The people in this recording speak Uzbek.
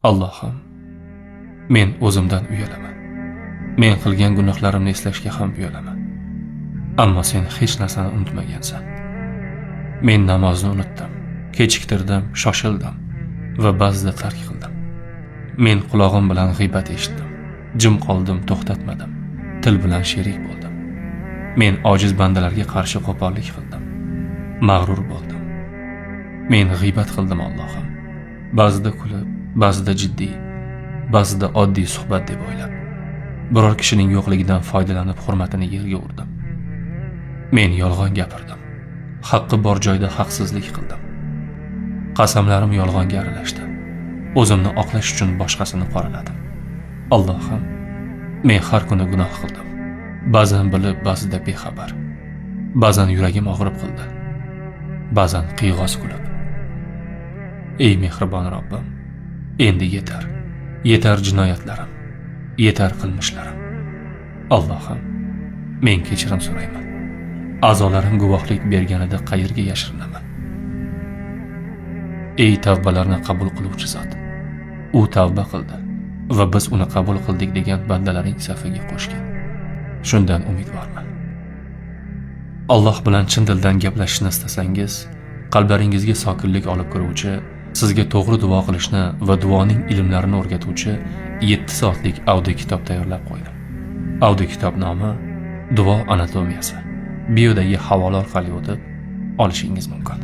Allohim, men o'zimdan uyalaman. Men qilgan gunohlarimni eslashga ham uyalaman. Ammo sen hech narsani unutmagansan. Men namozni unutdim, kechiktirdim, shoshildim va ba'zida tark qildim. Men quloqim bilan g'iybat eshitdim, jim qoldim, to'xtatmadim, til bilan sherik bo'ldim. Men ojiz bandalarga qarshi qo'pollik qildim, mag'rur bo'ldim. Men g'iybat qildim Allohim. Ba'zida kulib, ba'zida jiddiy, ba'zida oddiy suhbat deb o'ylab, biror kishining yo'qligidan foydalanib hurmatini yerga urdim. Men yolg'on gapirdim. Haqqi bor joyda haqsizlik qildim. Qasamlarim yolg'onga aralashdi. O'zimni oqlash uchun boshqasini qoraladim. Allohim, men har kuni gunoh qildim. Ba'zan bilib, ba'zida bexabar. Ba'zan yuragim og'rib qildi. Ba'zan qiyg'os kulib. Ey mehribon Robbim, endi yetar. Yetar jinoyatlarim, yetar qilmishlarim. Allohim, men kechirim so'rayman. A'zolarim guvohlik berganida qayerga yashirinaman? Ey tavbalarni qabul qiluvchi zot, u tavba qildi va biz uni qabul qildik degan bandalaring safiga qo'shgan. Shundan umidvorman. Alloh bilan chin dildan gaplashishni istasangiz, qalblaringizga sokinlik olib kiruvchi, sizga to'g'ri duo qilishni va duoning ilmlarini o'rgatuvchi 7 soatlik audio kitob tayyorlab qo'ydim. Audio kitob nomi Duo anatomiyasi. Biodagi havola orqali o'tib olishingiz mumkin.